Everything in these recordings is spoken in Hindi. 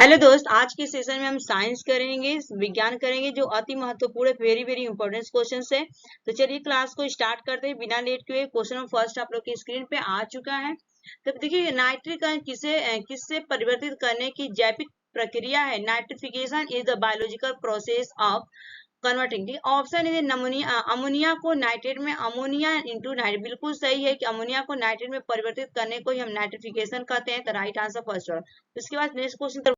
हेलो दोस्त, आज के सेशन में हम साइंस करेंगे, विज्ञान करेंगे जो अति महत्वपूर्ण वेरी वेरी इंपॉर्टेंट क्वेश्चन है। तो चलिए क्लास को स्टार्ट करते हैं बिना लेट किए। क्वेश्चन नंबर फर्स्ट आप लोग की स्क्रीन पे आ चुका है। तो देखिए, नाइट्रिक किससे परिवर्तित करने की जैविक प्रक्रिया है। Nitrification is the biological process of converting. Option है अमोनिया को नाइट्रेट में, अमोनिया इंटू नाइट्रेट। बिल्कुल सही है कि अमोनिया को नाइट्रेट में परिवर्तित करने को ही हम नाइट्रिफिकेशन कहते हैं। तो राइट आंसर फर्स्ट। उसके बाद नेक्स्ट क्वेश्चन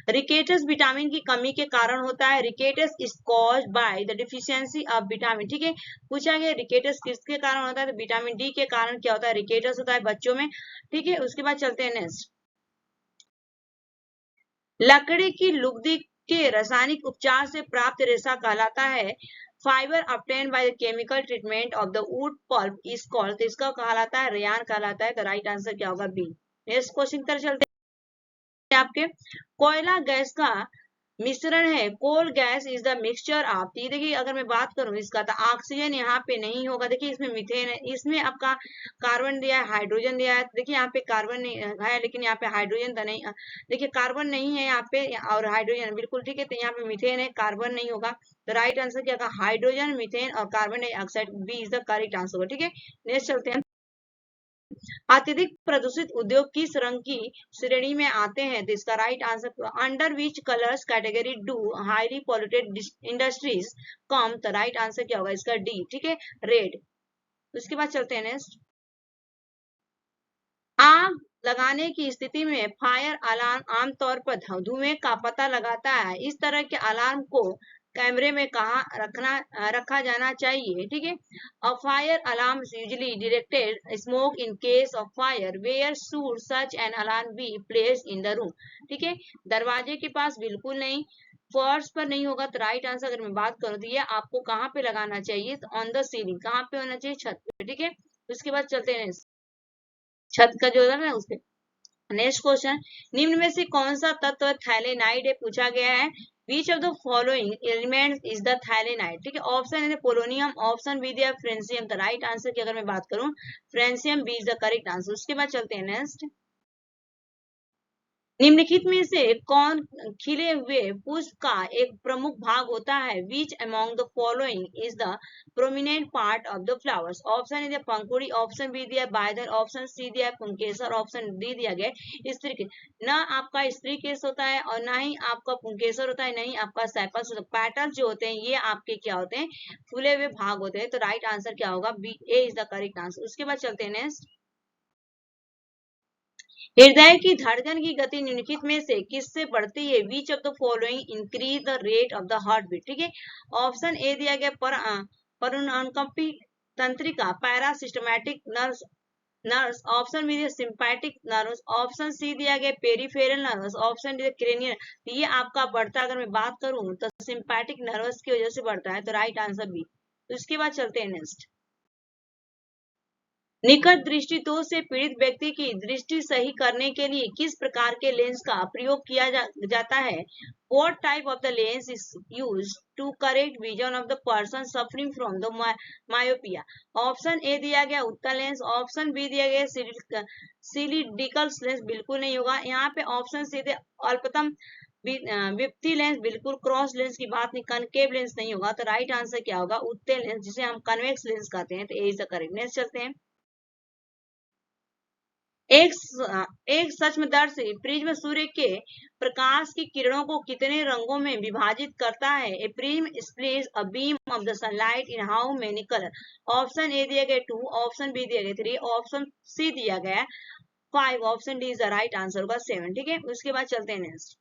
रिकेटस विटामिन की कमी के कारण होता है। Rickets is caused by the deficiency of vitamin. ठीक है, पूछा गया रिकेटस किसके कारण होता है, तो विटामिन डी के कारण क्या होता है, रिकेटस होता है बच्चों में। ठीक है, उसके बाद चलते हैं नेक्स्ट। लकड़ी की लुगदी के रासायनिक उपचार से प्राप्त रेशा कहलाता है। Fibre obtained by the chemical treatment of the wood pulp is called. तो इसका कहलाता है रेयान कहलाता है। तो राइट आंसर क्या होगा, बी। नेक्स्ट क्वेश्चन पर चलते हैं। आपके कोयला गैस का मिश्रण है। Coal gas is the mixture of. देखिए, अगर मैं बात करूं इसका, तो ऑक्सीजन यहाँ पे नहीं होगा। देखिए, इसमें मीथेन है, इसमें आपका कार्बन दिया है, हाइड्रोजन दिया है। देखिए, यहाँ पे कार्बन नहीं है, लेकिन यहाँ पे हाइड्रोजन तो नहीं। देखिए, कार्बन नहीं है यहाँ पे और हाइड्रोजन बिल्कुल ठीक है। तो यहाँ पे मीथेन है, कार्बन नहीं होगा। तो राइट आंसर क्या होगा, हाइड्रोजन, मीथेन और carbon dioxide. B is the correct answer होगा। ठीक है, नेक्स्ट चलते हैं। अत्यधिक प्रदूषित उद्योग किस रंग की श्रेणी में आते हैं। तो इसका right answer under which colours category do highly polluted industries come. तो राइट आंसर क्या होगा इसका, डी। ठीक है, रेड। उसके बाद चलते हैं नेक्स्ट। आग लगाने की स्थिति में फायर अलार्म आमतौर पर धुएं का पता लगाता है। इस तरह के अलार्म को कैमरे में कहाँ रखा जाना चाहिए। ठीक है, a fire alarm usually detected smoke in case of fire, where should such an alarm be placed in the room. ठीक है, दरवाजे के पास बिल्कुल नहीं, फर्श पर नहीं होगा। तो राइट आंसर अगर मैं बात करूँ तो ये आपको कहाँ पे लगाना चाहिए, तो ऑन द सीलिंग। कहाँ पे होना चाहिए, छत पे। ठीक है, उसके बाद चलते हैं छत का जो है ना उस पे। नेक्स्ट क्वेश्चन, निम्न में से कौन सा तत्व थैलेनाइड है, पूछा गया है। Which of the following elements is the thalassite। ठीक है, ऑप्शन है पोलोनियम, ऑप्शन बी दिया फ्रेंसियम। द राइट आंसर की अगर मैं बात करूं, francium B is the correct answer. उसके बाद चलते हैं नेक्स्ट। निम्नलिखित में से कौन खिले हुए पुष्प का एक प्रमुख भाग होता है। Which among the following is the prominent part of the flowers. Option है पंखुड़ी, ऑप्शन बी दिया बायधर, ऑप्शन सी दिया पुंकेसर, ऑप्शन डी दिया गया स्त्री केस। न आपका स्त्री केस होता है और ना ही आपका पुंकेसर होता है, नहीं आपका सैपल्स होता है। पैटर्न जो होते हैं ये आपके क्या होते हैं, फूले हुए भाग होते हैं। तो राइट आंसर क्या होगा, B, A is the correct answer. उसके बाद चलते हैं नेक्स्ट। हृदय की धड़कन की गति निम्नलिखित में से किससे बढ़ती है। Which of the following increase the rate of the heart beat. ठीक है, ऑप्शन ए दिया गया परनुकंपी तंत्रिका, parasympathetic nerves nerves, option B sympathetic nerves, option C दिया गया peripheral nerves, option D cranial. ये आपका बढ़ता है, अगर मैं बात करूं तो सिंपैथिक नर्व्स की वजह से बढ़ता है। तो राइट आंसर बी। उसके बाद चलते हैं नेक्स्ट। निकट दृष्टि दोष से पीड़ित व्यक्ति की दृष्टि सही करने के लिए किस प्रकार के लेंस का प्रयोग किया जाता है। What type of the lens is used to correct vision of the person suffering from the myopia। Option A दिया गया उत्तल लेंस, ऑप्शन बी दिया गया सिलिडिकल लेंस, बिल्कुल नहीं होगा। यहाँ पे ऑप्शन सी अल्पतम विपत्ति लेंस, बिल्कुल। क्रॉस लेंस की बात नहीं, कनकेव लेंस नहीं होगा। तो राइट आंसर क्या होगा, उत्तल लेंस, जिसे हम कन्वेक्स लेंस कहते हैं। तो ए इज द करेक्ट। नेक्स्ट चलते हैं। एक एक सूक्ष्मदर्शी प्रिज्म सूर्य के प्रकाश की किरणों को कितने रंगों में विभाजित करता है। A prism splits a beam of the sunlight in how many colour. Option A दिया गया 2, ऑप्शन बी दिया गया 3, ऑप्शन सी दिया गया 5, option D is the right answer होगा 7। ठीक है, उसके बाद चलते हैं नेक्स्ट।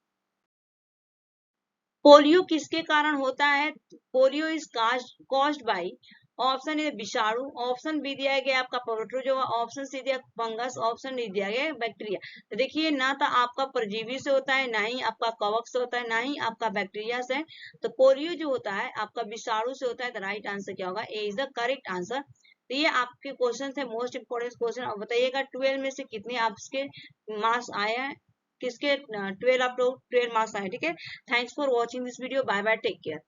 पोलियो किसके कारण होता है। Polio is caused by, option A विषाणु, ऑप्शन बी दिया गया आपका प्रोटोजोआ, ऑप्शन सी दिया फंगस, ऑप्शन डी दिया गया बैक्टीरिया। तो देखिए, ना तो आपका परजीवी से होता है, ना ही आपका कवक से होता है, ना ही आपका बैक्टीरिया से। तो पोलियो जो होता है आपका विषाणु से होता है। तो राइट आंसर क्या होगा, ए इज द करेक्ट आंसर। तो ये आपके क्वेश्चन थे, मोस्ट इंपोर्टेंट क्वेश्चन। और बताइएगा 12 में से कितने आपके मार्क्स आए हैं, किसके 12 आप लोग 12 मार्क्स आए। ठीक है, thanks for watching this video, bye bye, take care.